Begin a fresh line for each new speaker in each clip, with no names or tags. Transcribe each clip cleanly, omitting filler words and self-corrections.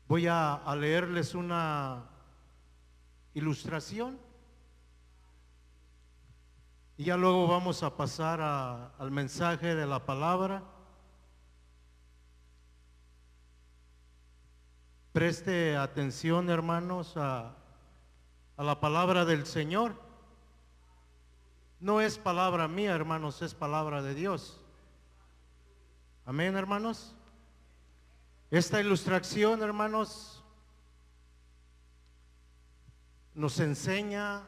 Voy a leerles una ilustración y ya luego vamos a pasar al mensaje de la palabra. Preste atención, hermanos, a la palabra del Señor. No es palabra mía, hermanos, es palabra de Dios. Amén, hermanos. Esta ilustración, hermanos, nos enseña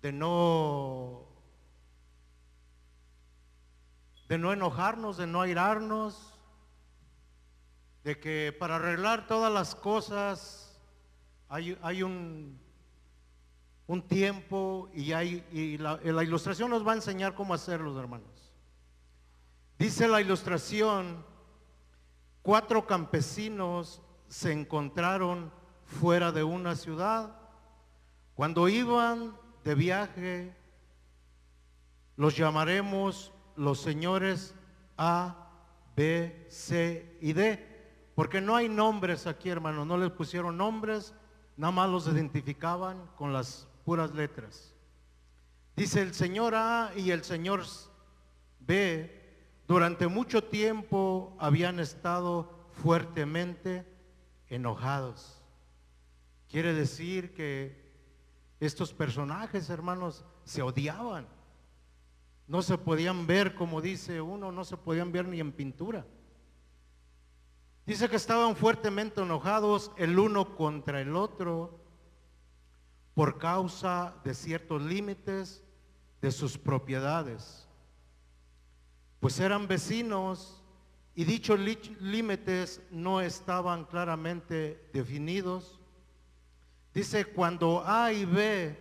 de no enojarnos, de no airarnos, de que para arreglar todas las cosas hay un tiempo y la ilustración nos va a enseñar cómo hacerlo, hermanos. Dice la ilustración: 4 campesinos se encontraron fuera de una ciudad. Cuando iban de viaje, los llamaremos los señores A, B, C y D, porque no hay nombres aquí, hermanos, no les pusieron nombres, nada más los identificaban con las puras letras. Dice: el señor A y el señor B durante mucho tiempo habían estado fuertemente enojados. Quiere decir que estos personajes, hermanos, se odiaban. No se podían ver, como dice uno, no se podían ver ni en pintura. Dice que estaban fuertemente enojados el uno contra el otro por causa de ciertos límites de sus propiedades, pues eran vecinos y dichos límites no estaban claramente definidos. Dice: cuando A y B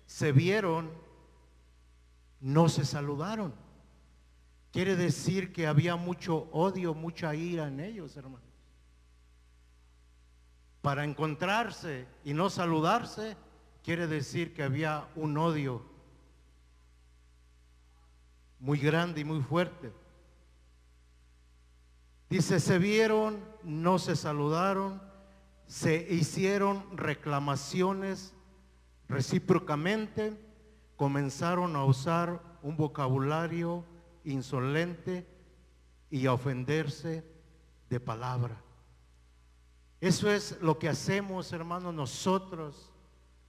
se vieron, no se saludaron. Quiere decir que había mucho odio, mucha ira en ellos, hermanos. Para encontrarse y no saludarse, quiere decir que había un odio muy grande y muy fuerte. Dice: se vieron, no se saludaron, se hicieron reclamaciones recíprocamente, comenzaron a usar un vocabulario insolente y a ofenderse de palabra. Eso es lo que hacemos, hermanos, nosotros.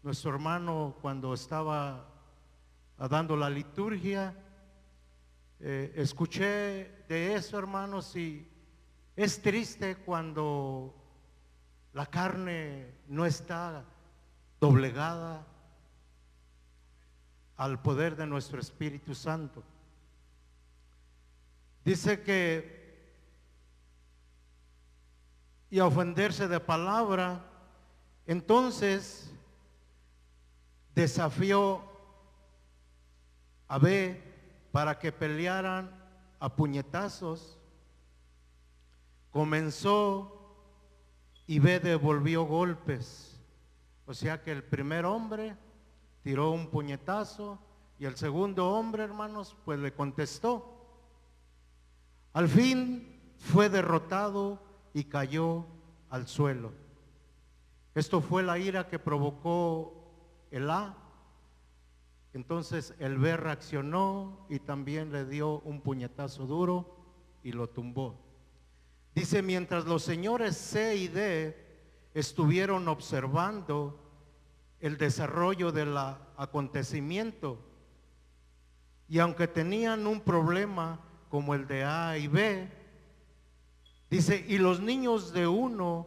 Nuestro hermano, cuando estaba dando la liturgia, escuché de eso, hermanos, y es triste cuando la carne no está doblegada al poder de nuestro Espíritu Santo. Dice que y a ofenderse de palabra. Entonces desafió a B para que pelearan a puñetazos. Comenzó y B devolvió golpes. O sea que el primer hombre tiró un puñetazo y el segundo hombre, hermanos, pues le contestó. Al fin fue derrotado y cayó al suelo. Esto fue la ira que provocó el A. Entonces el B reaccionó y también le dio un puñetazo duro y lo tumbó. Dice: mientras los señores C y D estuvieron observando el desarrollo del acontecimiento, y aunque tenían un problema como el de A y B, dice, y los niños de uno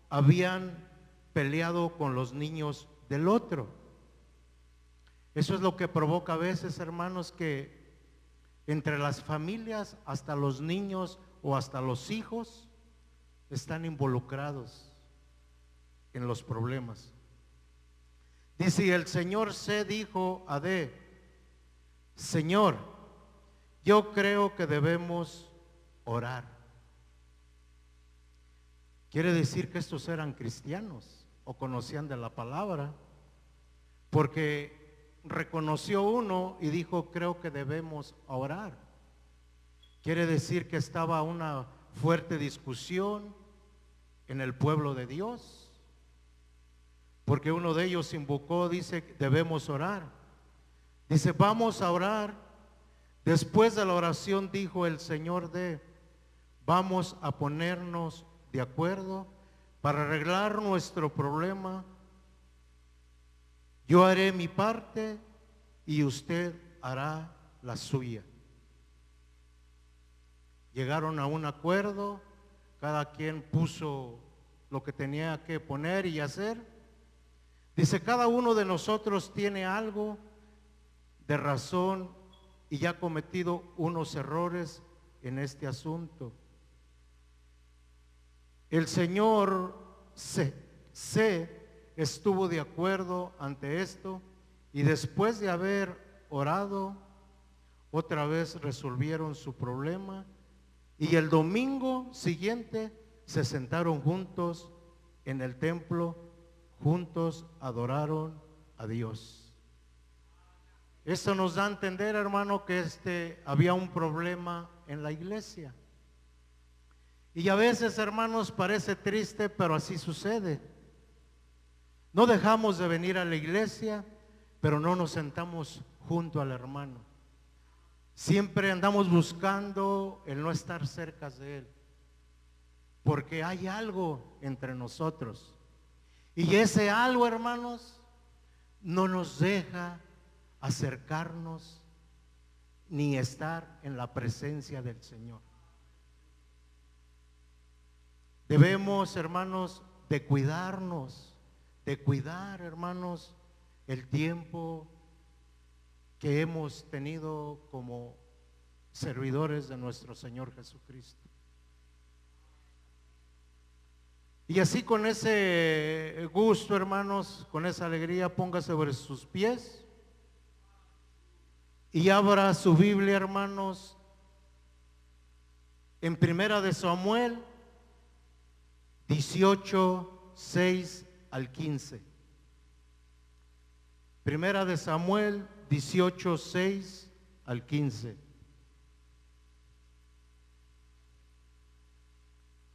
habían peleado con los niños del otro. Eso es lo que provoca a veces, hermanos, que entre las familias hasta los niños o hasta los hijos están involucrados en los problemas. Dice: y el señor C dijo a D: Señor, yo creo que debemos orar. Quiere decir que estos eran cristianos o conocían de la palabra, porque reconoció uno y dijo: creo que debemos orar. Quiere decir que estaba una fuerte discusión en el pueblo de Dios, porque uno de ellos invocó, dice, debemos orar. Dice, vamos a orar. Después de la oración dijo el Señor vamos a ponernos de acuerdo para arreglar nuestro problema. Yo haré mi parte y usted hará la suya. Llegaron a un acuerdo, cada quien puso lo que tenía que poner y hacer. Dice, cada uno de nosotros tiene algo de razón y ya ha cometido unos errores en este asunto. El Señor estuvo de acuerdo ante esto y después de haber orado, otra vez resolvieron su problema y el domingo siguiente se sentaron juntos en el templo, juntos adoraron a Dios. Esto nos da a entender, hermano, que había un problema en la iglesia. Y a veces, hermanos, parece triste, pero así sucede. No dejamos de venir a la iglesia, pero no nos sentamos junto al hermano. Siempre andamos buscando el no estar cerca de él, porque hay algo entre nosotros. Y ese algo, hermanos, no nos deja acercarnos ni estar en la presencia del Señor. Debemos, hermanos, de cuidarnos, de cuidar, hermanos, el tiempo que hemos tenido como servidores de nuestro Señor Jesucristo. Y así con ese gusto, hermanos, con esa alegría, póngase sobre sus pies y abra su Biblia, hermanos, en Primera de Samuel 18, 6 al 15. Primera de Samuel 18, 6 al 15.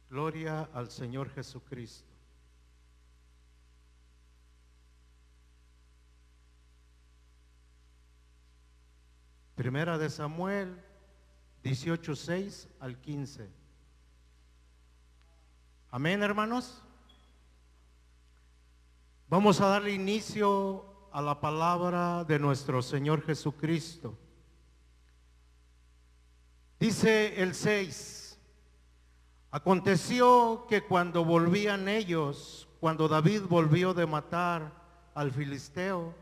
Gloria al Señor Jesucristo. Primera de Samuel 18, 6 al 15. Amén, hermanos. Vamos a darle inicio a la palabra de nuestro Señor Jesucristo. Dice el 6: aconteció que cuando volvían ellos, cuando David volvió de matar al filisteo,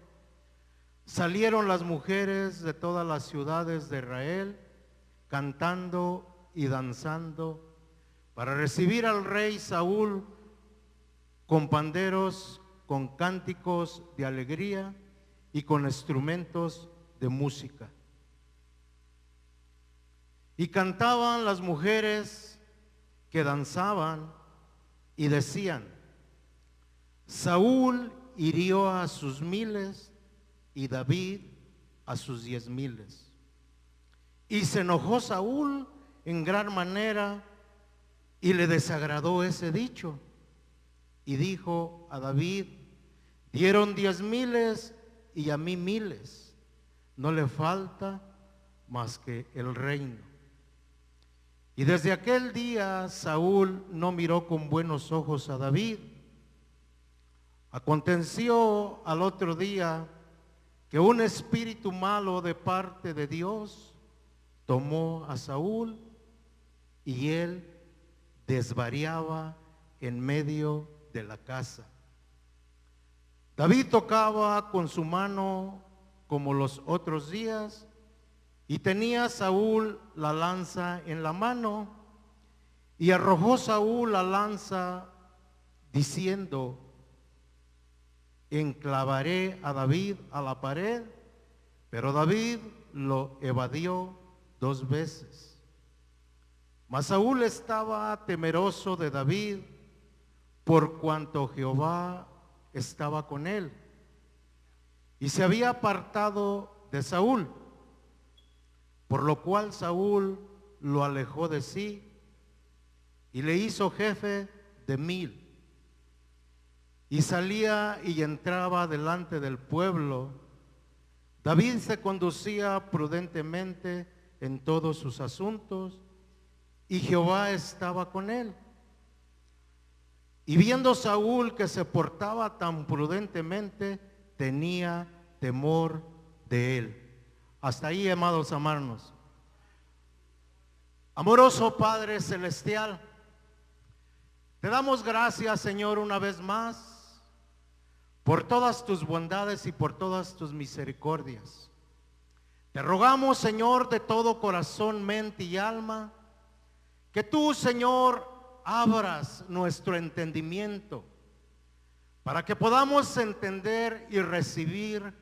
salieron las mujeres de todas las ciudades de Israel cantando y danzando para recibir al rey Saúl con panderos, con cánticos de alegría y con instrumentos de música. Y cantaban las mujeres que danzaban y decían: Saúl hirió a sus 1000 y David a sus 10,000. Y se enojó Saúl en gran manera y le desagradó ese dicho. Y dijo a David: dieron 10,000 y a mí 1000. No le falta más que el reino. Y desde aquel día Saúl no miró con buenos ojos a David. Aconteció al otro día que un espíritu malo de parte de Dios tomó a Saúl y él desvariaba en medio de la casa. David tocaba con su mano como los otros días y tenía Saúl la lanza en la mano y arrojó Saúl la lanza diciendo: enclavaré a David a la pared, pero David lo evadió 2 veces. Mas Saúl estaba temeroso de David por cuanto Jehová estaba con él y se había apartado de Saúl, por lo cual Saúl lo alejó de sí y le hizo jefe de 1000. Y salía y entraba delante del pueblo. David se conducía prudentemente en todos sus asuntos, y Jehová estaba con él. Y viendo Saúl que se portaba tan prudentemente, tenía temor de él. Hasta ahí, amados hermanos. Amoroso Padre Celestial, te damos gracias, Señor, una vez más, por todas tus bondades y por todas tus misericordias. Te rogamos, Señor, de todo corazón, mente y alma, que tú, Señor, abras nuestro entendimiento para que podamos entender y recibir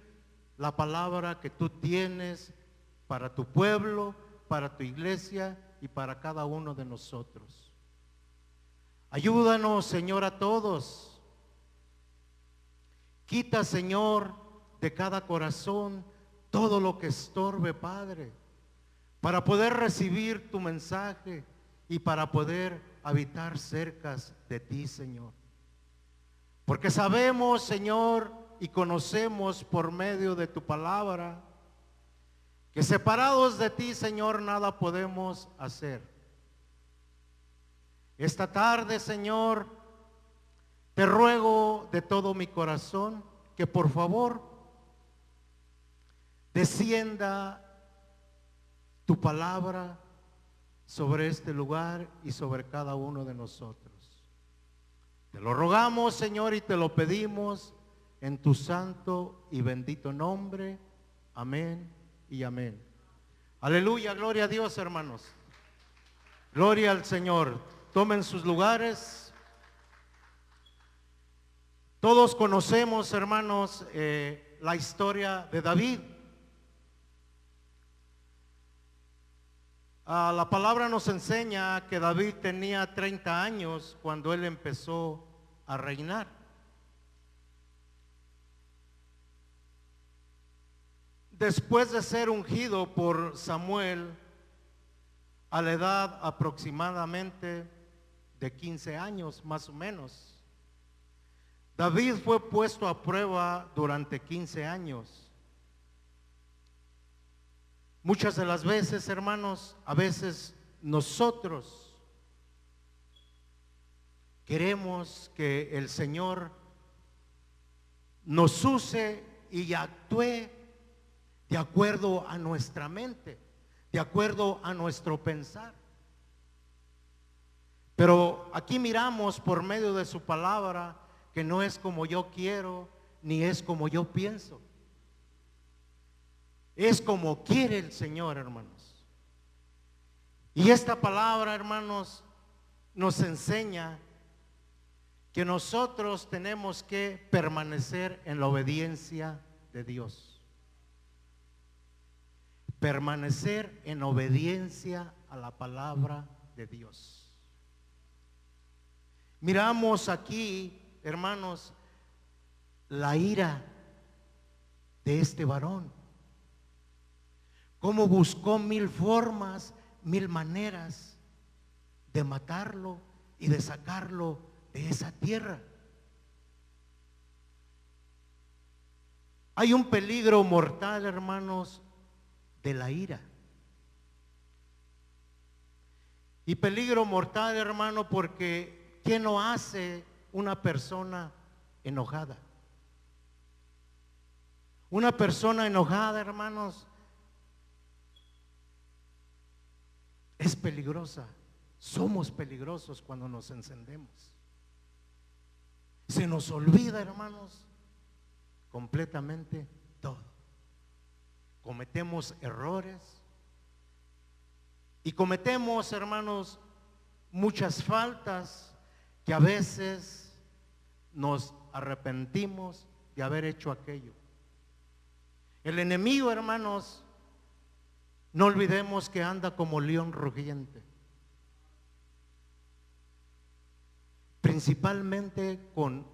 la palabra que tú tienes para tu pueblo, para tu iglesia y para cada uno de nosotros. Ayúdanos, Señor, a todos. Quita, Señor, de cada corazón todo lo que estorbe, Padre, para poder recibir tu mensaje y para poder habitar cerca de ti, Señor. Porque sabemos, Señor, y conocemos por medio de tu palabra, que separados de ti, Señor, nada podemos hacer. Esta tarde, Señor, te ruego de todo mi corazón que por favor descienda tu palabra sobre este lugar y sobre cada uno de nosotros. Te lo rogamos, Señor, y te lo pedimos en tu santo y bendito nombre. Amén y amén. Aleluya, gloria a Dios, hermanos. Gloria al Señor. Tomen sus lugares. Todos conocemos, hermanos, la historia de David. La palabra nos enseña que David tenía 30 años cuando él empezó a reinar. Después de ser ungido por Samuel a la edad aproximadamente de 15 años, más o menos, David fue puesto a prueba durante 15 años. Muchas de las veces, hermanos, a veces nosotros queremos que el Señor nos use y actúe de acuerdo a nuestra mente, de acuerdo a nuestro pensar. Pero aquí miramos por medio de su palabra que no es como yo quiero, ni es como yo pienso. Es como quiere el Señor, hermanos. Y esta palabra, hermanos, nos enseña que nosotros tenemos que permanecer en la obediencia de Dios. Permanecer en obediencia a la palabra de Dios. Miramos aquí, hermanos, la ira de este varón. Cómo buscó 1000 formas, 1000 maneras de matarlo y de sacarlo de esa tierra. Hay un peligro mortal, hermanos, de la ira. Y peligro mortal, hermano, porque ¿qué no hace una persona enojada? Una persona enojada, hermanos, es peligrosa. Somos peligrosos cuando nos encendemos. Se nos olvida, hermanos, completamente todo. Cometemos errores y cometemos, hermanos, muchas faltas que a veces nos arrepentimos de haber hecho aquello. El enemigo, hermanos, no olvidemos que anda como león rugiente, principalmente con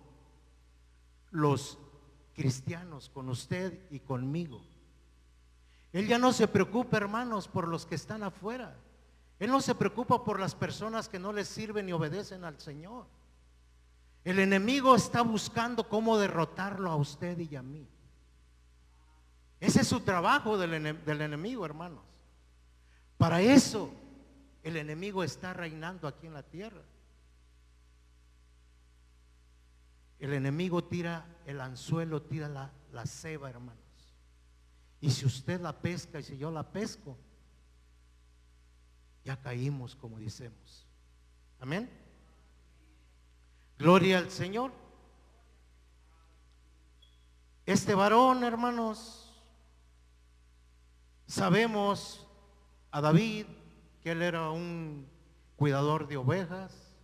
los cristianos, con usted y conmigo. Él ya no se preocupa, hermanos, por los que están afuera. Él no se preocupa por las personas que no le sirven ni obedecen al Señor. El enemigo está buscando cómo derrotarlo a usted y a mí. Ese es su trabajo del enemigo, hermanos. Para eso el enemigo está reinando aquí en la tierra. El enemigo tira el anzuelo, tira la ceba, hermanos. Y si usted la pesca y si yo la pesco, ya caímos, como decimos. Amén. Gloria al Señor. Este varón, hermanos, sabemos a David que él era un cuidador de ovejas.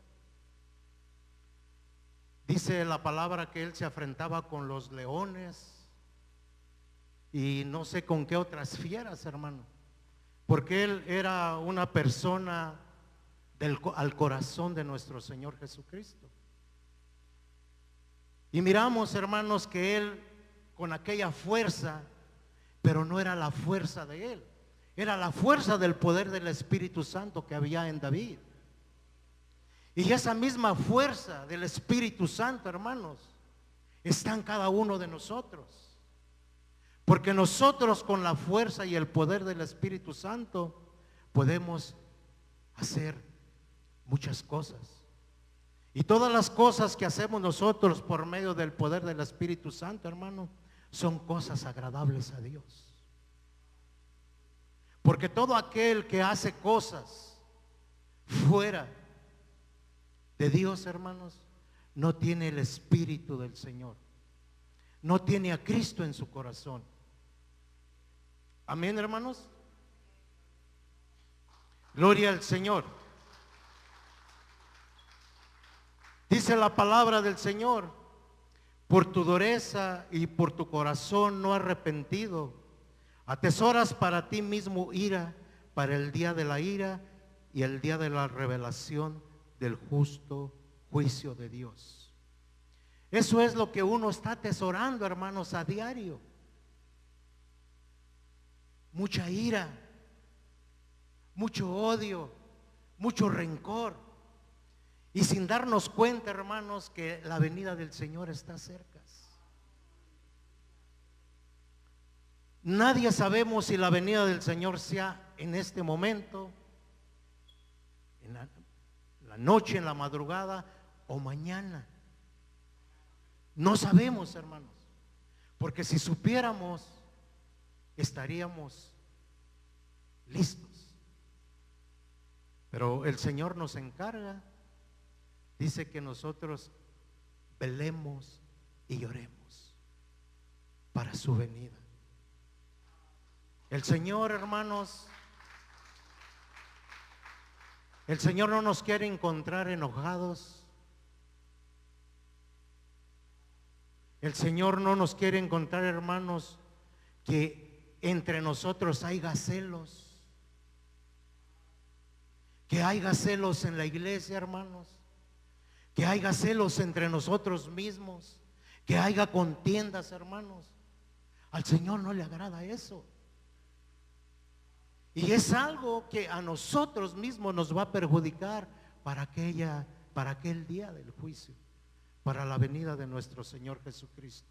Dice la palabra que él se afrentaba con los leones y no sé con qué otras fieras, hermano, porque él era una persona al corazón de nuestro Señor Jesucristo. Y miramos, hermanos, que él con aquella fuerza, pero no era la fuerza de él, era la fuerza del poder del Espíritu Santo que había en David. Y esa misma fuerza del Espíritu Santo, hermanos, está en cada uno de nosotros. Porque nosotros con la fuerza y el poder del Espíritu Santo podemos hacer muchas cosas. Y todas las cosas que hacemos nosotros por medio del poder del Espíritu Santo, hermano, son cosas agradables a Dios. Porque todo aquel que hace cosas fuera de Dios, hermanos, no tiene el Espíritu del Señor. No tiene a Cristo en su corazón. Amén, hermanos. Gloria al Señor. Dice la palabra del Señor: por tu dureza y por tu corazón no arrepentido, atesoras para ti mismo ira, para el día de la ira y el día de la revelación del justo juicio de Dios. Eso es lo que uno está atesorando, hermanos, a diario. Mucha ira, mucho odio, mucho rencor. Y sin darnos cuenta, hermanos, que la venida del Señor está cerca. Nadie sabemos si la venida del Señor sea en este momento, en la noche, en la madrugada o mañana. No sabemos, hermanos, porque si supiéramos, estaríamos listos. Pero el Señor nos encarga, dice que nosotros velemos y lloremos para su venida. El Señor, hermanos, el Señor no nos quiere encontrar enojados. El Señor no nos quiere encontrar, hermanos, que entre nosotros haya celos. Que haya celos en la iglesia, hermanos. Que haya celos entre nosotros mismos. Que haya contiendas, hermanos. Al Señor no le agrada eso. Y es algo que a nosotros mismos nos va a perjudicar para aquel día del juicio, para la venida de nuestro Señor Jesucristo.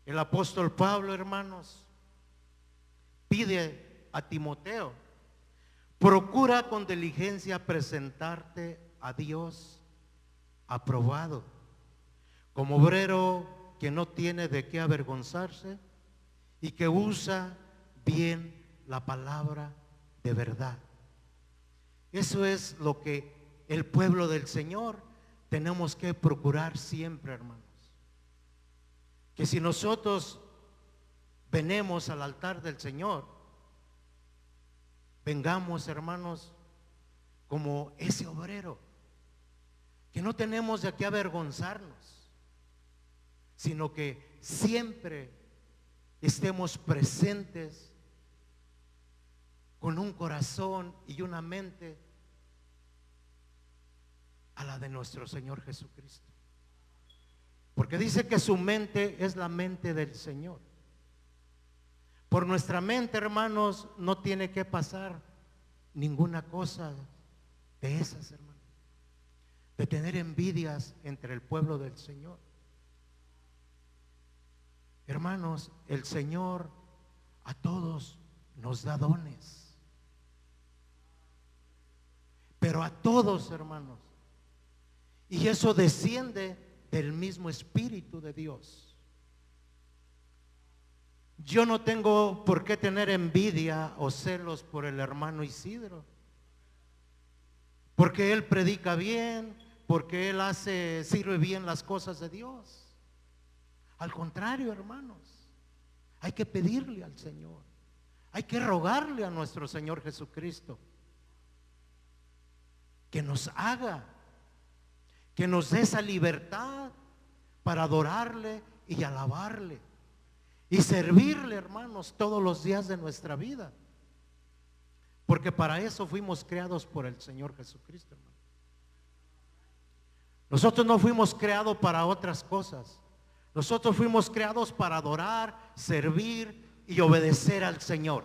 El apóstol Pablo, hermanos, pide a Timoteo: procura con diligencia presentarte a Dios aprobado, como obrero que no tiene de qué avergonzarse y que usa bien la palabra de verdad. Eso es lo que el pueblo del Señor tenemos que procurar siempre, hermanos. Que si nosotros venimos al altar del Señor, vengamos, hermanos, como ese obrero, que no tenemos de qué avergonzarnos, sino que siempre estemos presentes con un corazón y una mente a la de nuestro Señor Jesucristo. Porque dice que su mente es la mente del Señor. Por nuestra mente, hermanos, no tiene que pasar ninguna cosa de esas, hermanos. de tener envidias entre el pueblo del Señor. Hermanos, el Señor a todos nos da dones, pero a todos, hermanos, y eso desciende del mismo Espíritu de Dios. Yo no tengo por qué tener envidia o celos por el hermano Isidro, porque él predica bien, porque él sirve bien las cosas de Dios. Al contrario, hermanos, hay que pedirle al Señor, hay que rogarle a nuestro Señor Jesucristo que nos haga, que nos dé esa libertad para adorarle y alabarle y servirle, hermanos, todos los días de nuestra vida, porque para eso fuimos creados por el Señor Jesucristo, hermano. Nosotros no fuimos creados para otras cosas. Nosotros fuimos creados para adorar, servir y obedecer al Señor.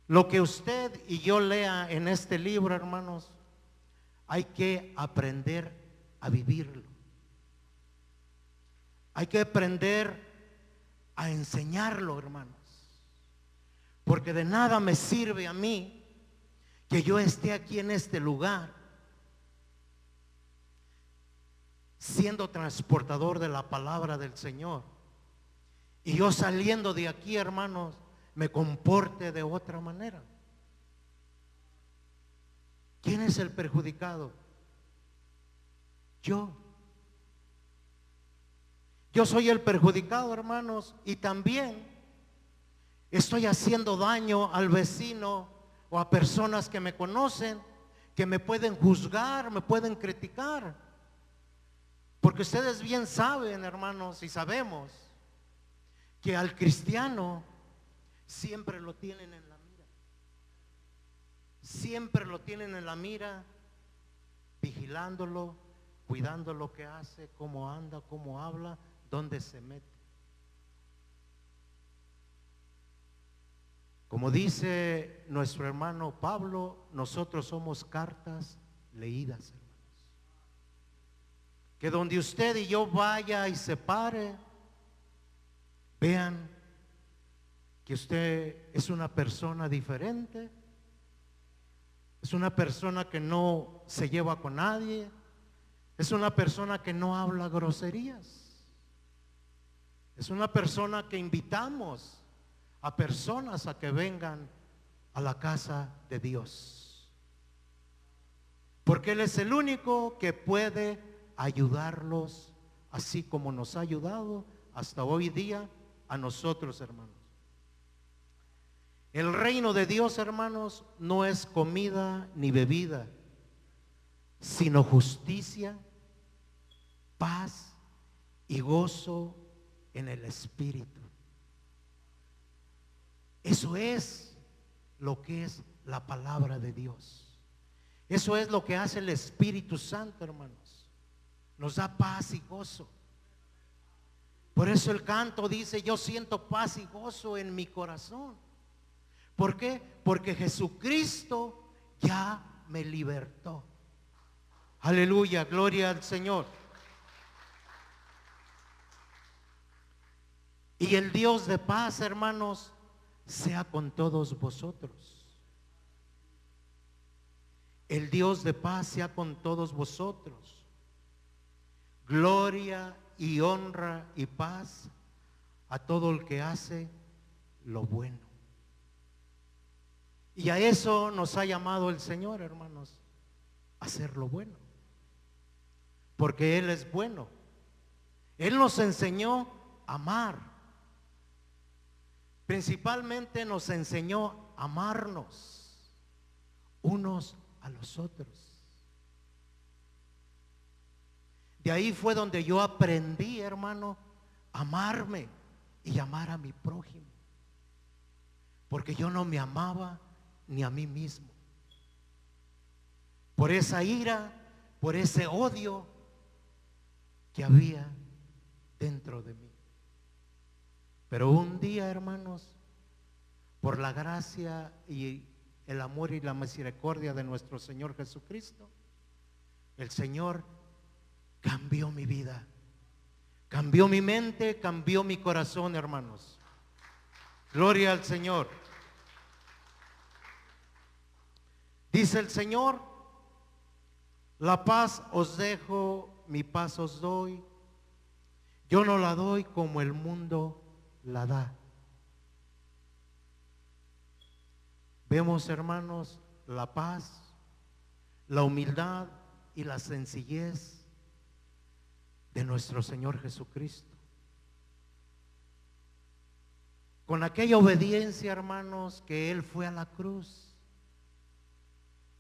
Lo que usted y yo lea en este libro, hermanos, hay que aprender a vivirlo. Hay que aprender a enseñarlo, hermanos. Porque de nada me sirve a mí que yo esté aquí en este lugar siendo transportador de la palabra del Señor, y yo saliendo de aquí, hermanos, me comporte de otra manera. ¿Quién es el perjudicado? Yo soy el perjudicado, hermanos, y también estoy haciendo daño al vecino o a personas que me conocen, que me pueden juzgar, me pueden criticar. Porque ustedes bien saben, hermanos, y sabemos que al cristiano siempre lo tienen en la mira. Siempre lo tienen en la mira, vigilándolo, cuidando lo que hace, cómo anda, cómo habla, dónde se mete. Como dice nuestro hermano Pablo, nosotros somos cartas leídas, hermanos. Que donde usted y yo vaya y se pare, vean que usted es una persona diferente, es una persona que no se lleva con nadie, es una persona que no habla groserías, es una persona que invitamos a personas a que vengan a la casa de Dios, porque Él es el único que puede ayudarlos, así como nos ha ayudado hasta hoy día a nosotros, hermanos. El reino de Dios, hermanos, no es comida ni bebida, sino justicia, paz y gozo en el Espíritu. Eso es lo que es la palabra de Dios. Eso es lo que hace el Espíritu Santo, hermanos. Nos da paz y gozo. Por eso el canto dice: yo siento paz y gozo en mi corazón. ¿Por qué? Porque Jesucristo ya me libertó. Aleluya, gloria al Señor. Y el Dios de paz, hermanos, sea con todos vosotros. El Dios de paz sea con todos vosotros. Gloria y honra y paz a todo el que hace lo bueno. Y a eso nos ha llamado el Señor, hermanos, a hacer lo bueno. Porque Él es bueno. Él nos enseñó a amar. Principalmente nos enseñó a amarnos unos a los otros. De ahí fue donde yo aprendí, hermano, a amarme y amar a mi prójimo. Porque yo no me amaba ni a mí mismo. Por esa ira, por ese odio que había dentro de mí. Pero un día, hermanos, por la gracia y el amor y la misericordia de nuestro Señor Jesucristo, el Señor cambió mi vida, cambió mi mente, cambió mi corazón, hermanos. Gloria al Señor. Dice el Señor: la paz os dejo, mi paz os doy. Yo no la doy como el mundo la da. Vemos, hermanos, la paz, la humildad y la sencillez de nuestro Señor Jesucristo. Con aquella obediencia, hermanos, que Él fue a la cruz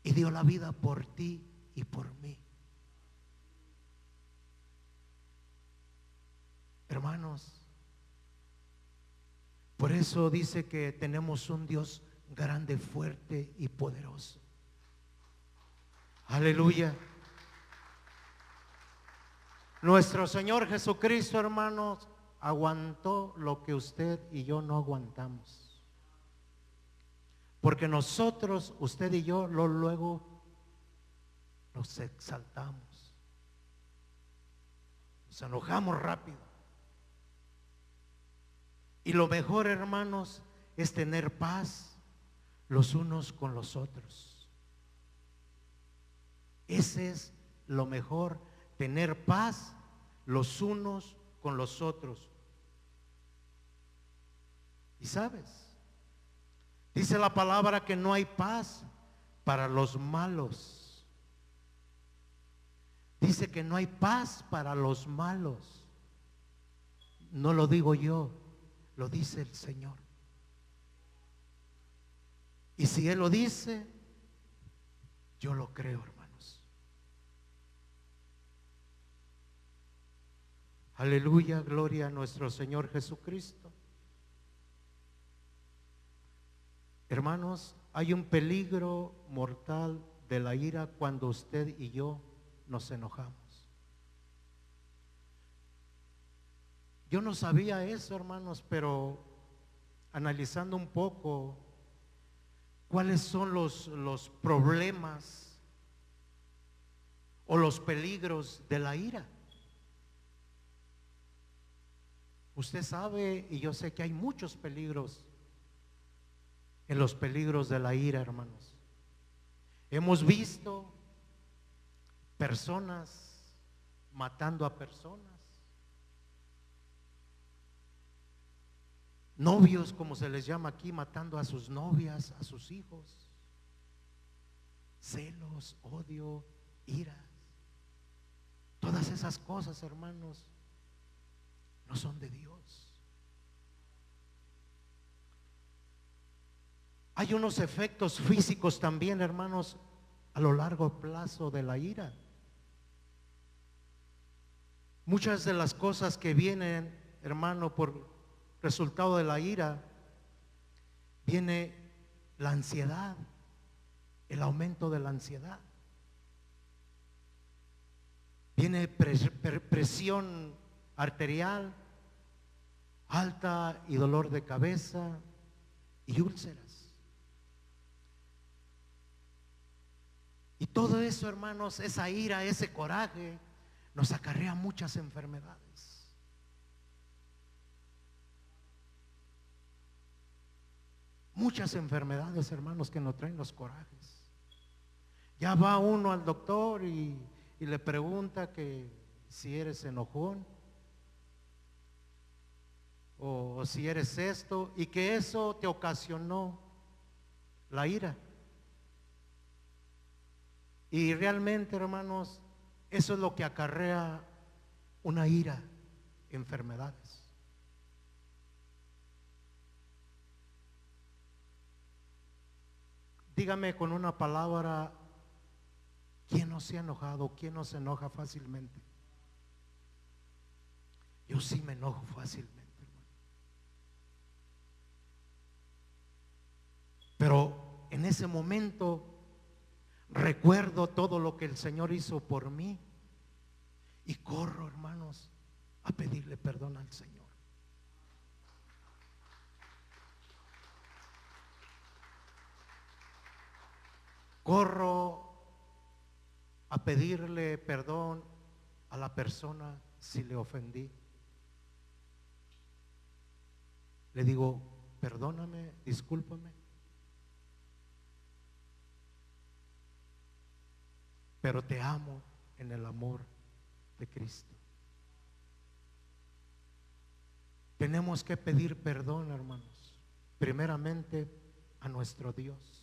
y dio la vida por ti y por mí. Hermanos, por eso dice que tenemos un Dios grande, fuerte y poderoso. Aleluya. Nuestro Señor Jesucristo, hermanos, aguantó lo que usted y yo no aguantamos. Porque nosotros, usted y yo, luego nos exaltamos, nos enojamos rápido. Y lo mejor, hermanos, es tener paz los unos con los otros. Ese es lo mejor, tener paz los unos con los otros. Y sabes, dice la palabra que no hay paz para los malos. Dice que no hay paz para los malos. No lo digo yo, lo dice el Señor. Y si Él lo dice, yo lo creo, hermanos. Aleluya, gloria a nuestro Señor Jesucristo. Hermanos, hay un peligro mortal de la ira cuando usted y yo nos enojamos. Yo no sabía eso, hermanos, pero analizando un poco cuáles son los problemas o los peligros de la ira. Usted sabe, y yo sé que hay muchos peligros en los peligros de la ira, hermanos. Hemos visto personas matando a personas, novios, como se les llama aquí, matando a sus novias, a sus hijos, celos, odio, iras. Todas esas cosas, hermanos, no son de Dios. Hay unos efectos físicos también, hermanos, a lo largo plazo de la ira. Muchas de las cosas que vienen, hermano, por resultado de la ira, viene la ansiedad, el aumento de la ansiedad. Viene presión arterial alta y dolor de cabeza y úlceras. Y todo eso, hermanos, esa ira, ese coraje, nos acarrea muchas enfermedades. Muchas enfermedades, hermanos, que nos traen los corajes. Ya va uno al doctor y le pregunta que si eres enojón o si eres esto, y que eso te ocasionó la ira. Y realmente, hermanos, eso es lo que acarrea una ira, enfermedades. Dígame con una palabra, ¿quién no se ha enojado? ¿Quién no se enoja fácilmente? Yo sí me enojo fácilmente, hermano. Pero en ese momento recuerdo todo lo que el Señor hizo por mí y corro, hermanos, a pedirle perdón al Señor. corro a pedirle perdón a la persona si le ofendí. Le digo, perdóname, discúlpame, pero te amo en el amor de Cristo. Tenemos que pedir perdón, hermanos, primeramente a nuestro Dios.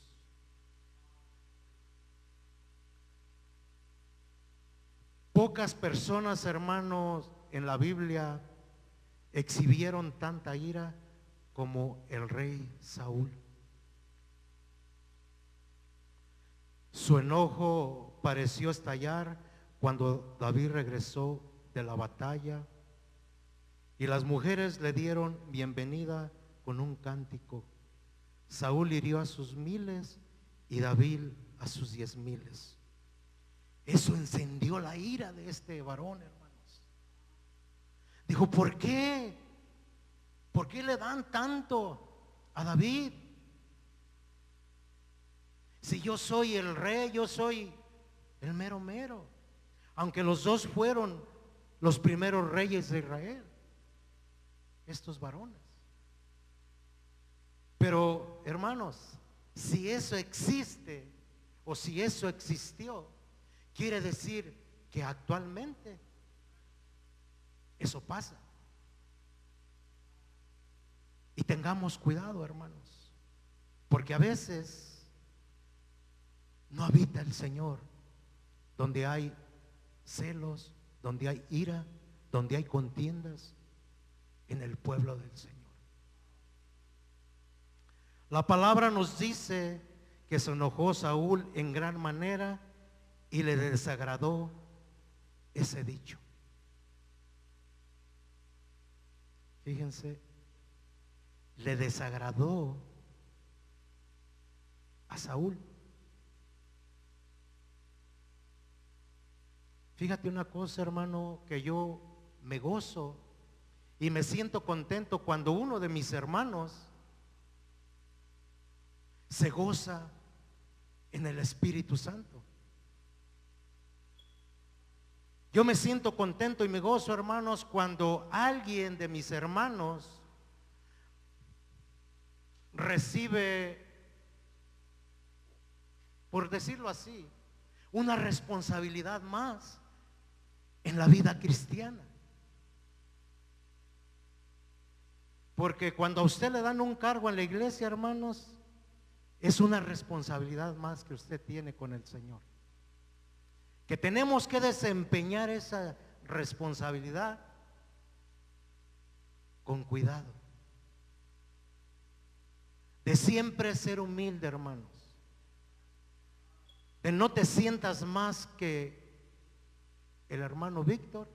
Pocas personas, hermanos, en la Biblia exhibieron tanta ira como el rey Saúl. Su enojo pareció estallar cuando David regresó de la batalla y las mujeres le dieron bienvenida con un cántico. Saúl hirió a sus 1000 y David a sus 10,000. Eso encendió la ira de este varón, hermanos. Dijo, ¿por qué? ¿Por qué le dan tanto a David? Si yo soy el rey, yo soy el mero mero. Aunque los dos fueron los primeros reyes de Israel, estos varones. Pero, hermanos, si eso existe o si eso existió, quiere decir que actualmente eso pasa. Y tengamos cuidado, hermanos, porque a veces no habita el Señor donde hay celos, donde hay ira, donde hay contiendas en el pueblo del Señor. La palabra nos dice que se enojó Saúl en gran manera y le desagradó ese dicho. Fíjense, le desagradó a Saúl. Fíjate una cosa, hermano, que yo me gozo y me siento contento cuando uno de mis hermanos se goza en el Espíritu Santo. Yo me siento contento y me gozo, hermanos, cuando alguien de mis hermanos recibe, por decirlo así, una responsabilidad más en la vida cristiana. Porque cuando a usted le dan un cargo en la iglesia, hermanos, es una responsabilidad más que usted tiene con el Señor. Que tenemos que desempeñar esa responsabilidad con cuidado. De siempre ser humilde, hermanos. De no te sientas más que el hermano Víctor,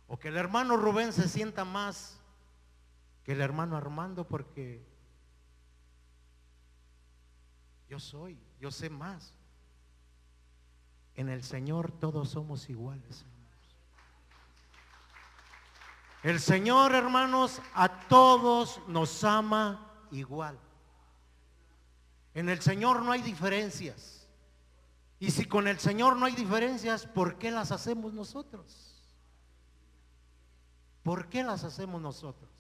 o que el hermano Rubén se sienta más que el hermano Armando, porque yo sé más. En el Señor todos somos iguales, hermanos. El Señor, hermanos, a todos nos ama igual. En el Señor no hay diferencias. Y si con el Señor no hay diferencias, ¿por qué las hacemos nosotros? ¿Por qué las hacemos nosotros?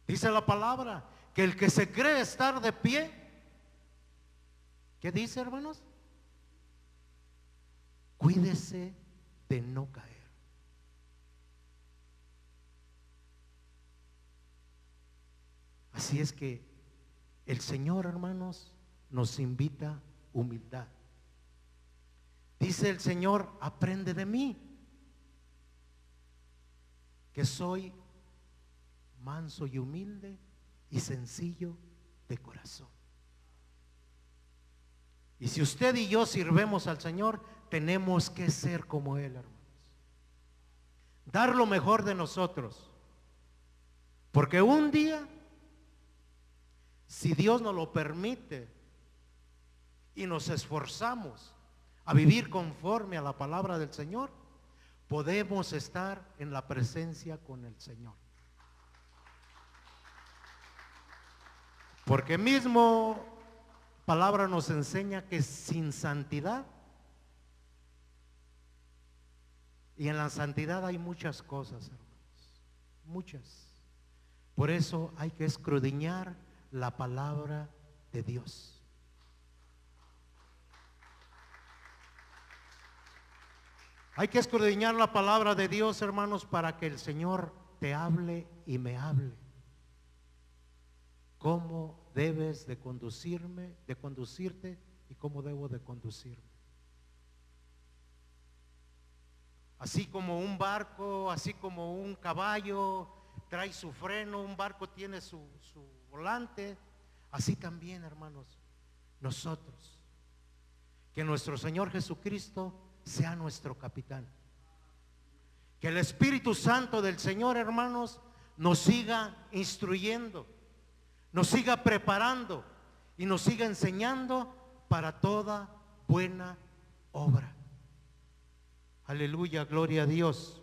Dice la palabra que el que se cree estar de pie, ¿qué dice, hermanos? Cuídese de no caer. Así es que el Señor, hermanos, nos invita a humildad. Dice el Señor, aprende de mí, que soy manso y humilde y sencillo de corazón. Y si usted y yo sirvemos al Señor, tenemos que ser como Él, hermanos. Dar lo mejor de nosotros. Porque un día, si Dios nos lo permite y nos esforzamos a vivir conforme a la palabra del Señor, podemos estar en la presencia con el Señor. Porque mismo palabra nos enseña que sin santidad, y en la santidad hay muchas cosas, hermanos, muchas. Por eso hay que escudriñar la palabra de Dios. Hay que escudriñar la palabra de Dios, hermanos, para que el Señor te hable y me hable. ¿Cómo debes de conducirte y cómo debo de conducirme? Así como un barco, así como un caballo trae su freno, un barco tiene su volante, así también, hermanos, nosotros, que nuestro Señor Jesucristo sea nuestro capitán. Que el Espíritu Santo del Señor, hermanos, nos siga instruyendo, nos siga preparando y nos siga enseñando para toda buena obra. Aleluya, gloria a Dios.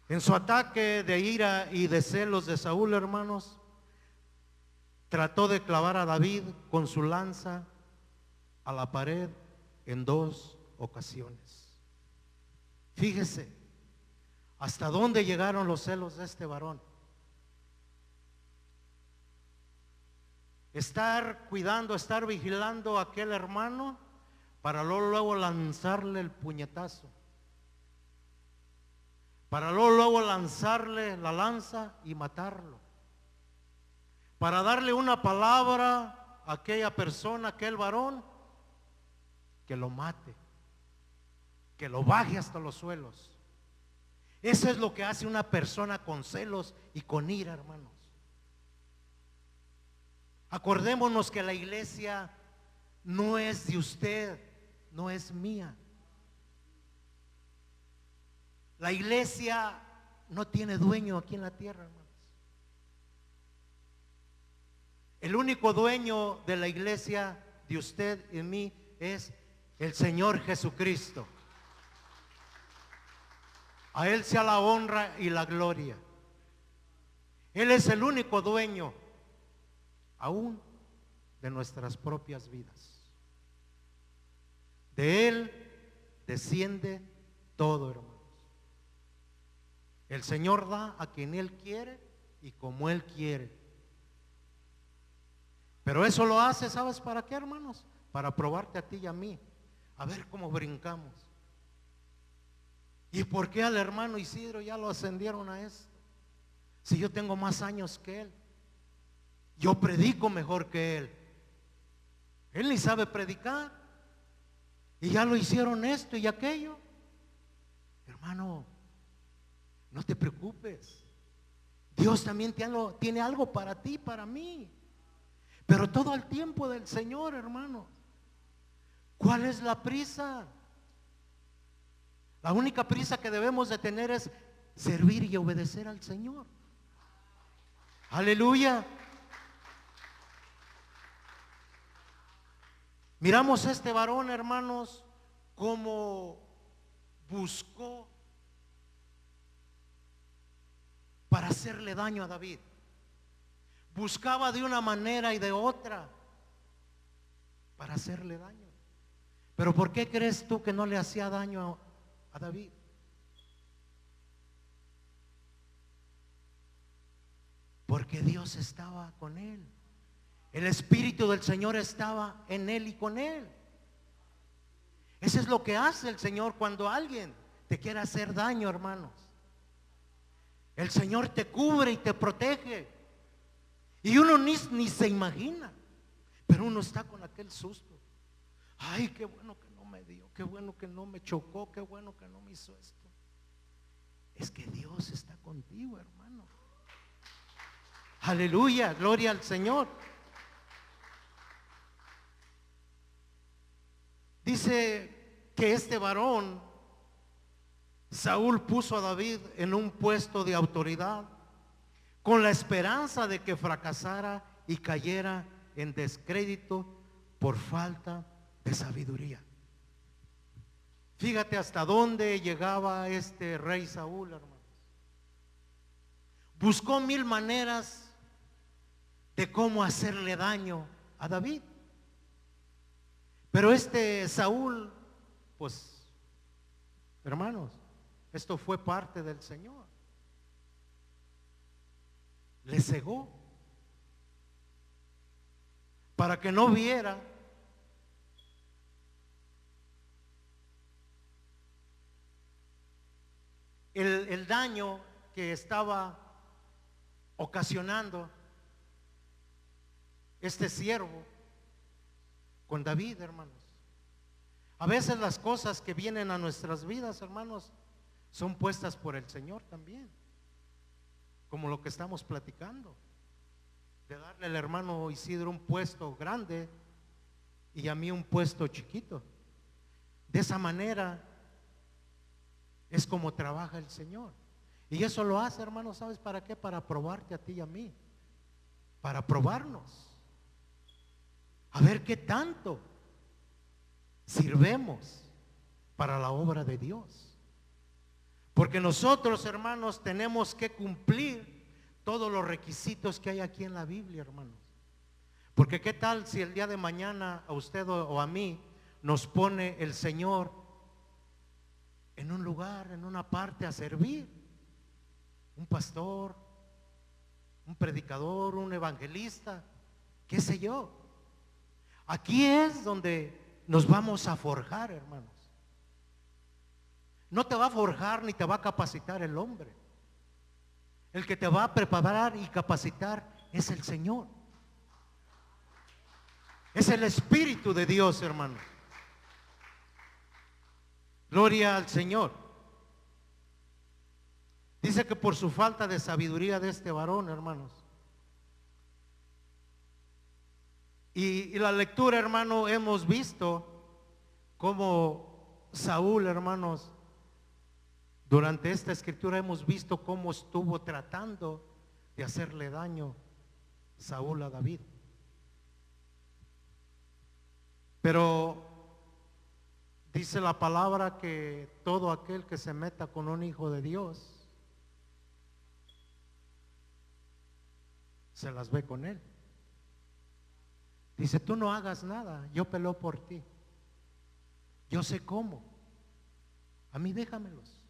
En su ataque de ira y de celos de Saúl, hermanos, trató de clavar a David con su lanza a la pared en 2 ocasiones. Fíjese hasta dónde llegaron los celos de este varón. Estar cuidando, estar vigilando a aquel hermano para luego lanzarle el puñetazo, para luego lanzarle la lanza y matarlo, para darle una palabra a aquella persona, a aquel varón, que lo mate, que lo baje hasta los suelos. Eso es lo que hace una persona con celos y con ira, hermanos. Acordémonos que la iglesia no es de usted, no es mía. La iglesia no tiene dueño aquí en la tierra, hermanos. El único dueño de la iglesia, de usted y de mí, es el Señor Jesucristo. A Él sea la honra y la gloria. Él es el único dueño aún de nuestras propias vidas. De Él desciende todo, hermanos. El Señor da a quien Él quiere y como Él quiere. Pero eso lo hace, ¿sabes para qué, hermanos? Para probarte a ti y a mí, a ver cómo brincamos. ¿Y por qué al hermano Isidro ya lo ascendieron a esto? Si yo tengo más años que él, yo predico mejor que él. Él ni sabe predicar y ya lo hicieron esto y aquello. Hermano, no te preocupes. Dios también tiene algo para ti, para mí. Pero todo al tiempo del Señor, hermano. ¿Cuál es la prisa? La única prisa que debemos de tener es servir y obedecer al Señor. Aleluya. Miramos a este varón, hermanos, cómo buscó para hacerle daño a David. Buscaba de una manera y de otra para hacerle daño. Pero ¿por qué crees tú que no le hacía daño a David? Porque Dios estaba con él. El Espíritu del Señor estaba en él y con él. Eso es lo que hace el Señor cuando alguien te quiere hacer daño, hermanos. El Señor te cubre y te protege. Y uno ni se imagina, pero uno está con aquel susto. Ay, qué bueno que no me dio, qué bueno que no me chocó, qué bueno que no me hizo esto. Es que Dios está contigo, hermano. Aleluya, gloria al Señor. Dice que este varón, Saúl, puso a David en un puesto de autoridad con la esperanza de que fracasara y cayera en descrédito por falta de sabiduría. Fíjate hasta dónde llegaba este rey Saúl, hermanos. buscó 1000 maneras de cómo hacerle daño a David. Pero Saúl, pues, hermanos, esto fue parte del Señor. Le cegó para que no viera el daño que estaba ocasionando este siervo con David, hermanos. A veces las cosas que vienen a nuestras vidas, hermanos, son puestas por el Señor también, como lo que estamos platicando, de darle al hermano Isidro un puesto grande y a mí un puesto chiquito. De esa manera es como trabaja el Señor. Y eso lo hace, hermano, ¿sabes para qué? Para probarte a ti y a mí, para probarnos, a ver qué tanto sirvemos para la obra de Dios. Porque nosotros, hermanos, tenemos que cumplir todos los requisitos que hay aquí en la Biblia, hermanos. Porque qué tal si el día de mañana a usted o a mí nos pone el Señor en un lugar, en una parte a servir, un pastor, un predicador, un evangelista, qué sé yo. Aquí es donde nos vamos a forjar, hermanos. No te va a forjar ni te va a capacitar el hombre. El que te va a preparar y capacitar es el Señor. Es el Espíritu de Dios, hermano. Gloria al Señor. Dice que por su falta de sabiduría de este varón, hermanos. Y la lectura, hermano, hemos visto cómo Saúl, hermanos, durante esta escritura hemos visto cómo estuvo tratando de hacerle daño Saúl a David. Pero dice la palabra que todo aquel que se meta con un hijo de Dios se las ve con él. Dice, tú no hagas nada, yo peleo por ti. Yo sé cómo. A mí déjamelos.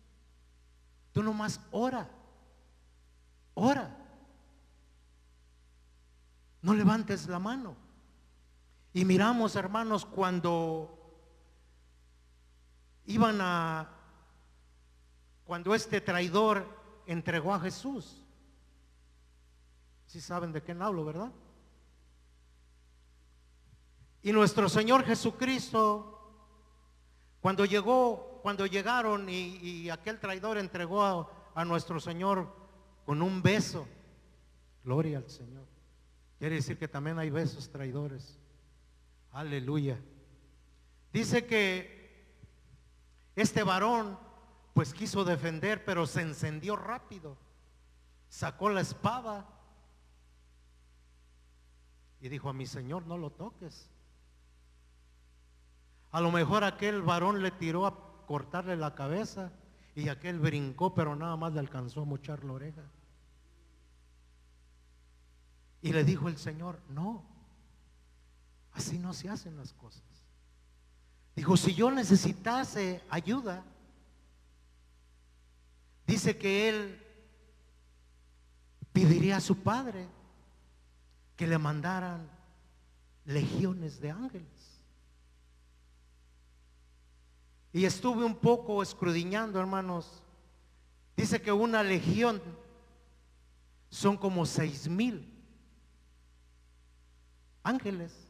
Tú nomás ora. Ora. No levantes la mano. Y miramos, hermanos, cuando cuando este traidor entregó a Jesús. ¿Sí saben de qué hablo, verdad? Y nuestro Señor Jesucristo, cuando llegaron y aquel traidor entregó a nuestro Señor con un beso, gloria al Señor. Quiere decir que también hay besos traidores. Aleluya. Dice que este varón pues quiso defender, pero se encendió rápido. Sacó la espada y dijo, a mi Señor no lo toques. A lo mejor aquel varón le tiró a cortarle la cabeza y aquel brincó, pero nada más le alcanzó a mochar la oreja. Y le dijo el Señor, no, así no se hacen las cosas. Dijo, si yo necesitase ayuda, dice que él pediría a su padre que le mandaran legiones de ángeles. Y estuve un poco escudriñando, hermanos. Dice que una legión son como 6,000 ángeles.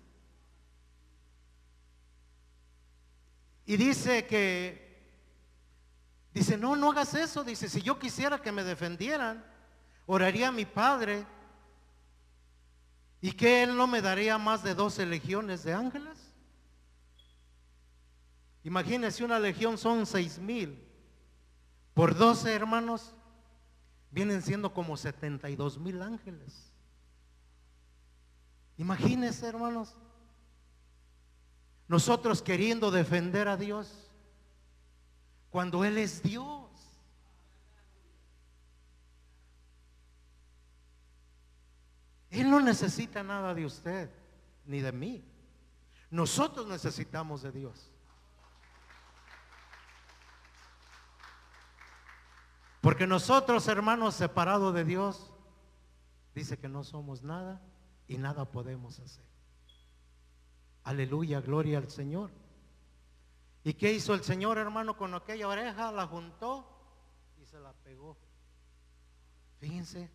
Y dice, no hagas eso. Dice, si yo quisiera que me defendieran, oraría a mi padre y que él no me daría más de 12 legiones de ángeles. Imagínense, una legión son 6,000 por 12, hermanos, vienen siendo como 72,000 ángeles. Imagínense, hermanos, nosotros queriendo defender a Dios cuando Él es Dios. Él no necesita nada de usted ni de mí. Nosotros necesitamos de Dios. Porque nosotros, hermanos, separados de Dios, dice que no somos nada y nada podemos hacer. Aleluya, gloria al Señor. ¿Y qué hizo el Señor, hermano, con aquella oreja? La juntó y se la pegó. Fíjense,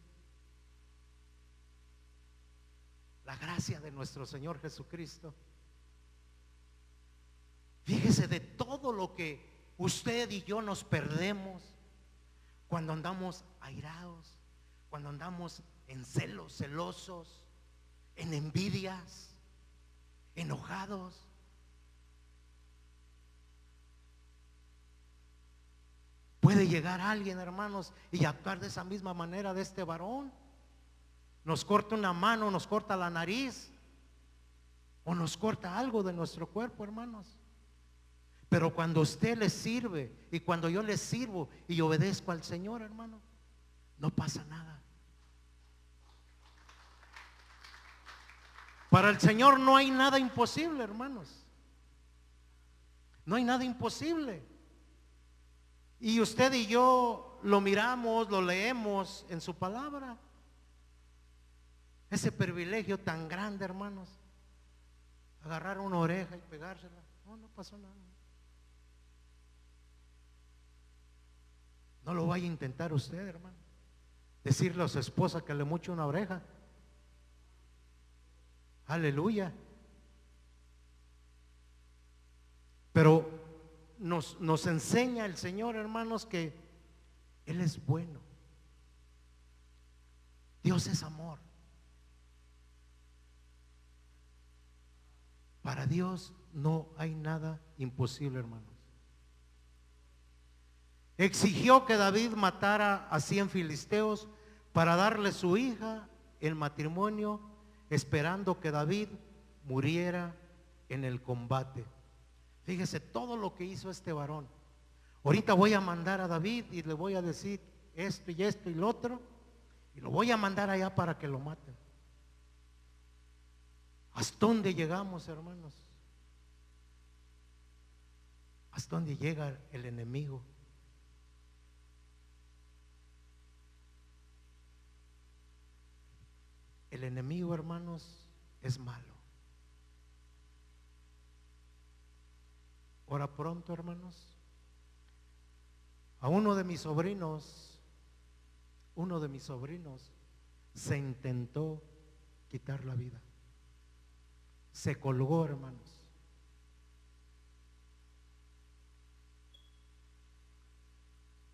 la gracia de nuestro Señor Jesucristo. Fíjese de todo lo que usted y yo nos perdemos cuando andamos airados, cuando andamos en celos, celosos, en envidias, enojados. Puede llegar alguien, hermanos, y actuar de esa misma manera de este varón. Nos corta una mano, nos corta la nariz, o nos corta algo de nuestro cuerpo, hermanos. Pero cuando usted le sirve y cuando yo le sirvo y obedezco al Señor, hermano, no pasa nada. Para el Señor no hay nada imposible, hermanos. No hay nada imposible. Y usted y yo lo miramos, lo leemos en su palabra. Ese privilegio tan grande, hermanos. Agarrar una oreja y pegársela. No pasó nada. No lo vaya a intentar usted, hermano. Decirle a su esposa que le moche una oreja. Aleluya. Pero nos enseña el Señor, hermanos, que Él es bueno. Dios es amor. Para Dios no hay nada imposible, hermanos. Exigió que David matara a 100 filisteos para darle su hija en matrimonio, esperando que David muriera en el combate. Fíjese todo lo que hizo este varón. Ahorita voy a mandar a David y le voy a decir esto y lo otro, y lo voy a mandar allá para que lo maten. ¿Hasta dónde llegamos, hermanos? ¿Hasta dónde llega el enemigo? El enemigo, hermanos, es malo. Ahora pronto, hermanos, a uno de mis sobrinos se intentó quitar la vida. Se colgó, hermanos.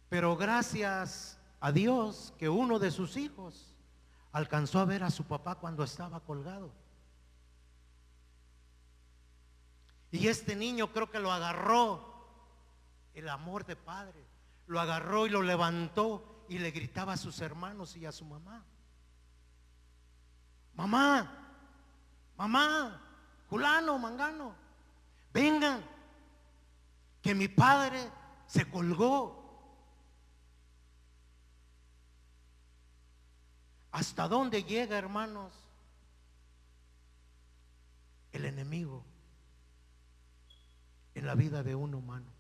Pero gracias a Dios que uno de sus hijos alcanzó a ver a su papá cuando estaba colgado. Y este niño creo que lo agarró el amor de padre. Lo agarró y lo levantó y le gritaba a sus hermanos y a su mamá: mamá, mamá, fulano, mangano, vengan, que mi padre se colgó. ¿Hasta dónde llega, hermanos, el enemigo en la vida de un humano?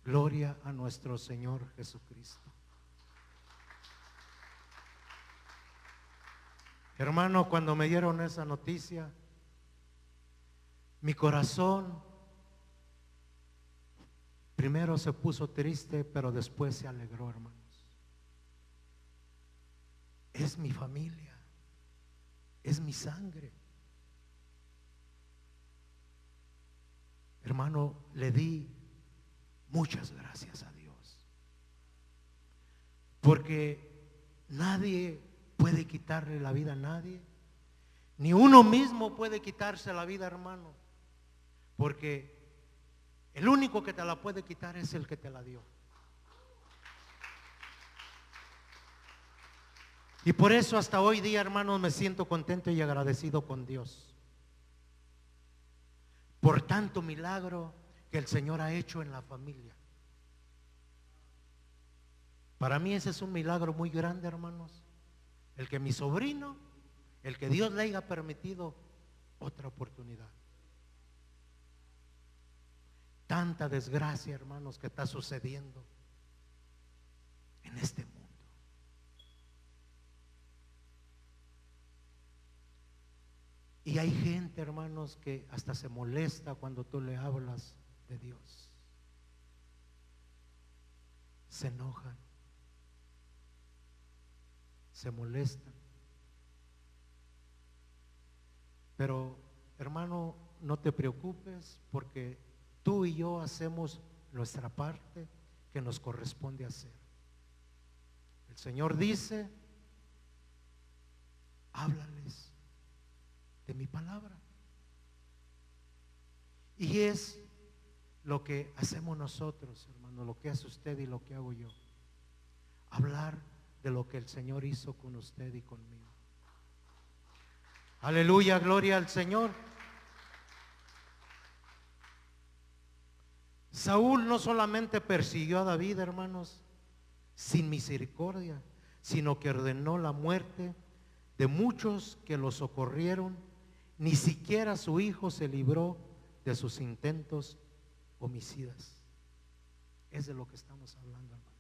Gloria a nuestro Señor Jesucristo. Hermano, cuando me dieron esa noticia, mi corazón primero se puso triste, pero después se alegró, hermanos. Es mi familia, es mi sangre. Hermano, le di muchas gracias a Dios, porque nadie puede quitarle la vida a nadie, ni uno mismo puede quitarse la vida, hermano, porque el único que te la puede quitar es el que te la dio. Y por eso hasta hoy día, hermanos, me siento contento y agradecido con Dios por tanto milagro que el Señor ha hecho en la familia. Para mí ese es un milagro muy grande, hermanos. El que mi sobrino, el que Dios le haya permitido otra oportunidad. Tanta desgracia, hermanos, que está sucediendo en este mundo. Y hay gente, hermanos, que hasta se molesta cuando tú le hablas de Dios. Se enojan, se molestan. Pero, hermano, no te preocupes, porque tú y yo hacemos nuestra parte que nos corresponde hacer. El Señor dice: háblales de mi palabra. Y es lo que hacemos nosotros, hermano, lo que hace usted y lo que hago yo. Hablar de lo que el Señor hizo con usted y conmigo. Aleluya, gloria al Señor. Saúl no solamente persiguió a David, hermanos, sin misericordia, sino que ordenó la muerte de muchos que lo socorrieron. Ni siquiera su hijo se libró de sus intentos homicidas. Es de lo que estamos hablando, hermanos.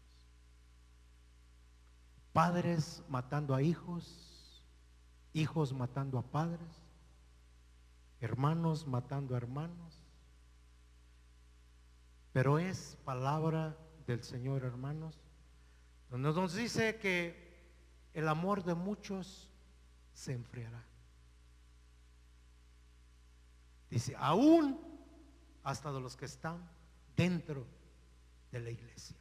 Padres matando a hijos, hijos matando a padres, hermanos matando a hermanos. Pero es palabra del Señor, hermanos, donde nos dice que el amor de muchos se enfriará. Dice, aún hasta de los que están dentro de la iglesia.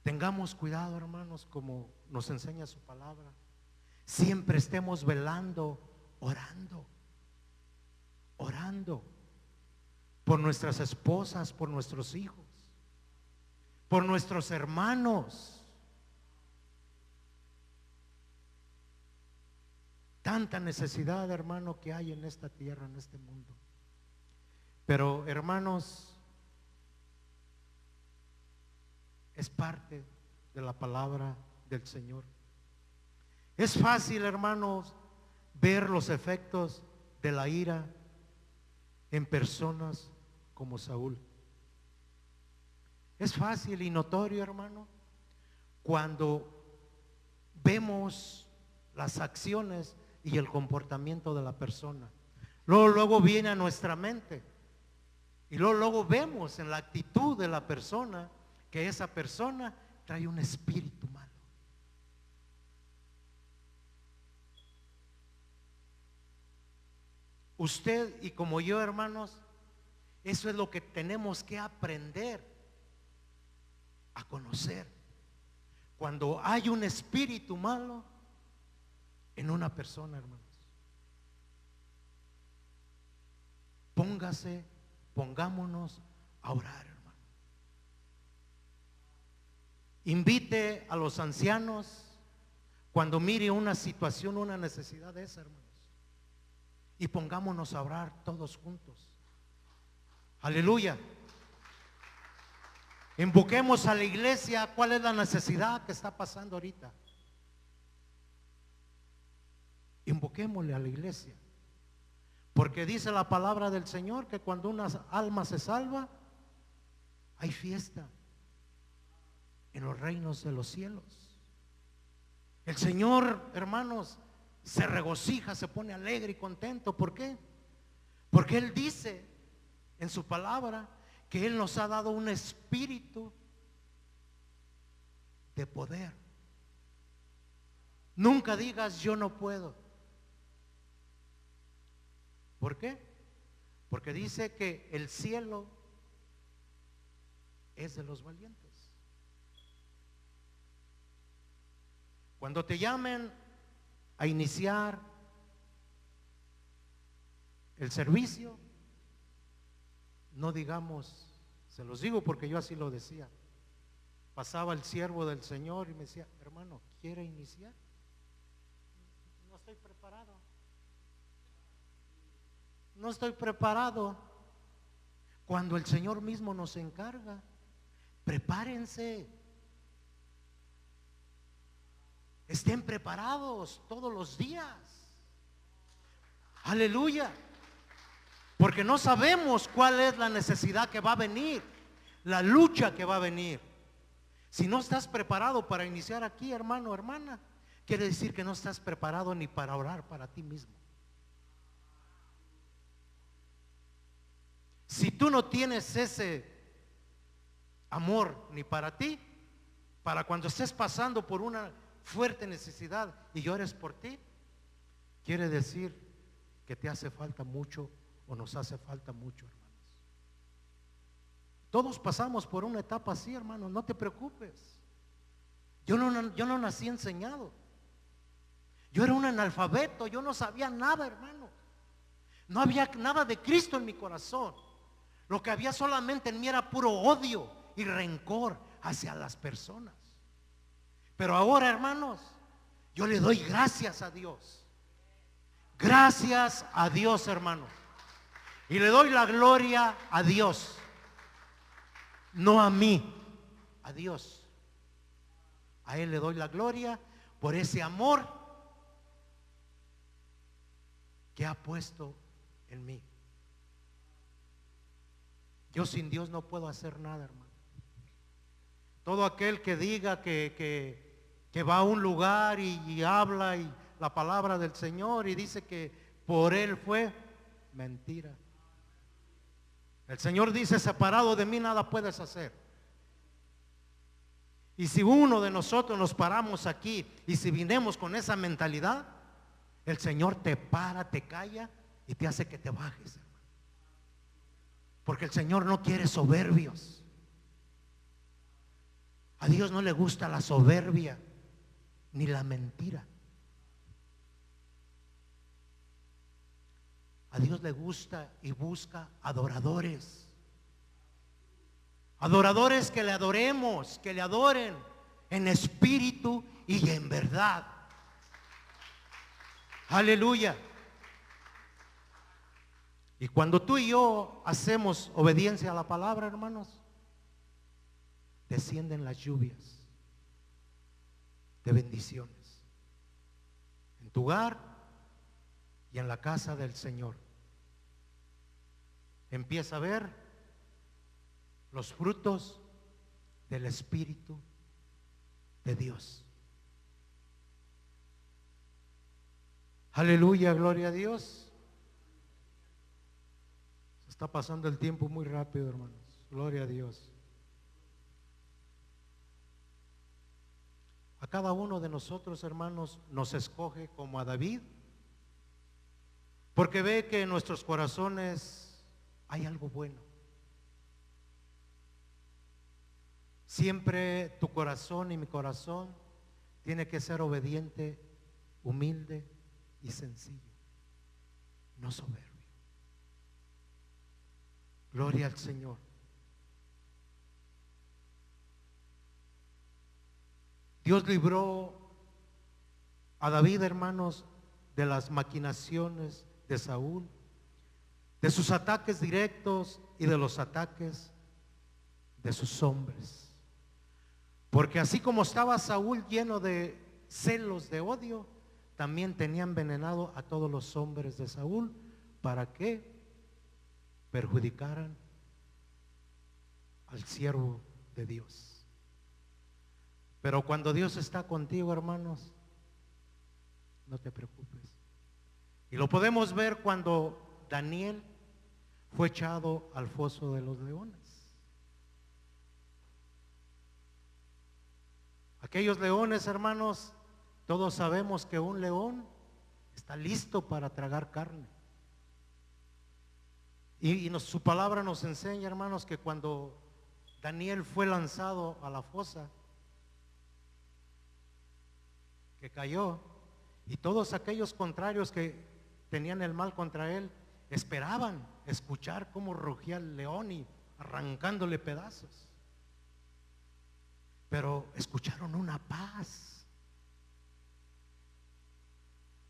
Tengamos cuidado, hermanos, como nos enseña su palabra. Siempre estemos velando, orando por nuestras esposas, por nuestros hijos, por nuestros hermanos. Tanta necesidad, hermano, que hay en esta tierra, en este mundo. Pero, hermanos, es parte de la palabra del Señor. Es fácil, hermanos, ver los efectos de la ira en personas como Saúl. Es fácil y notorio, hermano, cuando vemos las acciones y el comportamiento de la persona. Luego viene a nuestra mente y luego vemos en la actitud de la persona que esa persona trae un espíritu malo. Usted y como yo, hermanos, eso es lo que tenemos que aprender a conocer. Cuando hay un espíritu malo en una persona, hermanos, pongámonos a orar, hermano. Invite a los ancianos cuando mire una situación, una necesidad de esa, hermanos, y pongámonos a orar todos juntos. Aleluya. Invoquemos a la iglesia. ¿Cuál es la necesidad que está pasando ahorita? Invoquémosle a la iglesia, porque dice la palabra del Señor que cuando una alma se salva, hay fiesta en los reinos de los cielos. El Señor, hermanos, se regocija, se pone alegre y contento. ¿Por qué? Porque Él dice en su palabra que Él nos ha dado un espíritu de poder. Nunca digas yo no puedo. ¿Por qué? Porque dice que el cielo es de los valientes. Cuando te llamen a iniciar el servicio, no digamos, se los digo porque yo así lo decía. Pasaba el siervo del Señor y me decía, hermano, ¿quiere iniciar? No estoy preparado. No estoy preparado. Cuando el Señor mismo nos encarga Prepárense. Estén preparados todos los días. Aleluya. Porque no sabemos cuál es la necesidad que va a venir, la lucha que va a venir. Si no estás preparado para iniciar aquí, hermano, hermana, quiere decir que no estás preparado ni para orar para ti mismo. Si tú no tienes ese amor ni para ti, para cuando estés pasando por una fuerte necesidad y llores por ti, quiere decir que te hace falta mucho o nos hace falta mucho, hermanos. Todos pasamos por una etapa así, hermanos, no te preocupes. Yo no nací enseñado. Yo era un analfabeto, yo no sabía nada, hermano. No había nada de Cristo en mi corazón. Lo que había solamente en mí era puro odio y rencor hacia las personas. Pero ahora, hermanos, yo le doy gracias a Dios. Gracias a Dios, hermano. Y le doy la gloria a Dios. No a mí, a Dios. A Él le doy la gloria por ese amor que ha puesto en mí. Yo sin Dios no puedo hacer nada, hermano. Todo aquel que diga que va a un lugar y habla y la palabra del Señor y dice que por Él fue, mentira. El Señor dice: separado de mí nada puedes hacer. Y si uno de nosotros nos paramos aquí y si vinimos con esa mentalidad, el Señor te para, te calla y te hace que te bajes, hermano. Porque el Señor no quiere soberbios. A Dios no le gusta la soberbia ni la mentira. A Dios le gusta y busca adoradores. Adoradores que le adoremos, que le adoren en espíritu y en verdad. Aleluya. Y cuando tú y yo hacemos obediencia a la palabra, hermanos, descienden las lluvias de bendiciones en tu hogar y en la casa del Señor. Empieza a ver los frutos del Espíritu de Dios. Aleluya, gloria a Dios. Se está pasando el tiempo muy rápido, hermanos. Gloria a Dios. A cada uno de nosotros, hermanos, nos escoge como a David, porque ve que en nuestros corazones hay algo bueno. Siempre tu corazón y mi corazón tiene que ser obediente, humilde y sencillo, no soberbio. Gloria al Señor. Dios libró a David, hermanos, de las maquinaciones de Saúl, de sus ataques directos y de los ataques de sus hombres. Porque así como estaba Saúl lleno de celos, de odio, también tenía envenenado a todos los hombres de Saúl para que perjudicaran al siervo de Dios. Pero cuando Dios está contigo, hermanos, no te preocupes. Y lo podemos ver cuando Daniel fue echado al foso de los leones. Aquellos leones, hermanos, todos sabemos que un león está listo para tragar carne. Y su palabra nos enseña, hermanos, que cuando Daniel fue lanzado a la fosa, que cayó, y todos aquellos contrarios que tenían el mal contra él, esperaban escuchar cómo rugía el león y arrancándole pedazos. Pero escucharon una paz.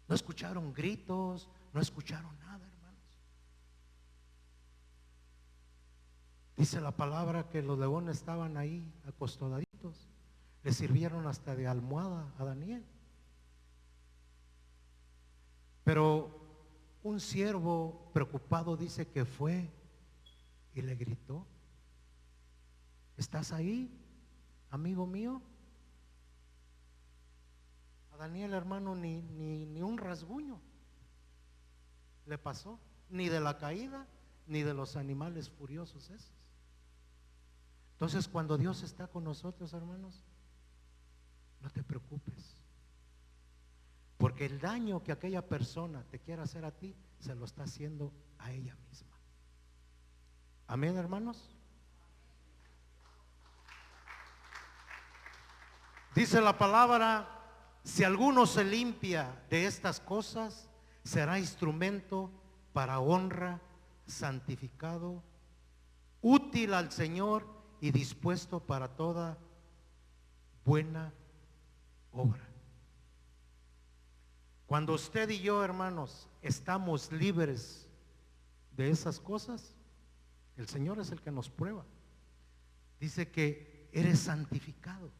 No escucharon gritos, no escucharon nada, hermanos. Dice la palabra que los leones estaban ahí acostaditos. Le sirvieron hasta de almohada a Daniel. Pero un siervo preocupado dice que fue y le gritó: ¿estás ahí, amigo mío? A Daniel, hermano, ni un rasguño le pasó, ni de la caída, ni de los animales furiosos esos. Entonces, cuando Dios está con nosotros, hermanos, no te preocupes, porque el daño que aquella persona te quiera hacer a ti, se lo está haciendo a ella misma. Amén, hermanos. Dice la palabra: si alguno se limpia de estas cosas, será instrumento para honra, santificado, útil al Señor y dispuesto para toda buena obra. Cuando usted y yo, hermanos, estamos libres de esas cosas, el Señor es el que nos prueba. Dice que eres santificado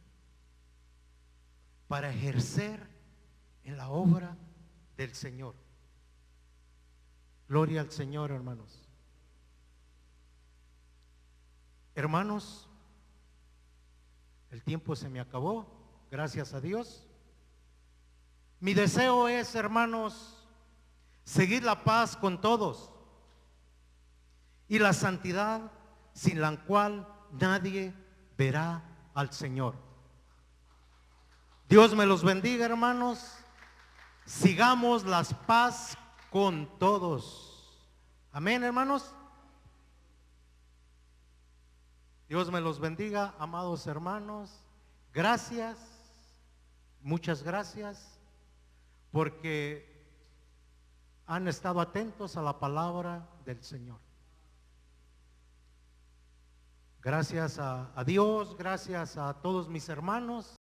para ejercer en la obra del Señor. Gloria al Señor, hermanos. Hermanos, el tiempo se me acabó, gracias a Dios. Mi deseo es, hermanos, seguir la paz con todos y la santidad, sin la cual nadie verá al Señor. Dios me los bendiga, hermanos. Sigamos la paz con todos. Amén, hermanos. Dios me los bendiga, amados hermanos. Gracias, muchas gracias, porque han estado atentos a la palabra del Señor. Gracias a Dios, gracias a todos mis hermanos.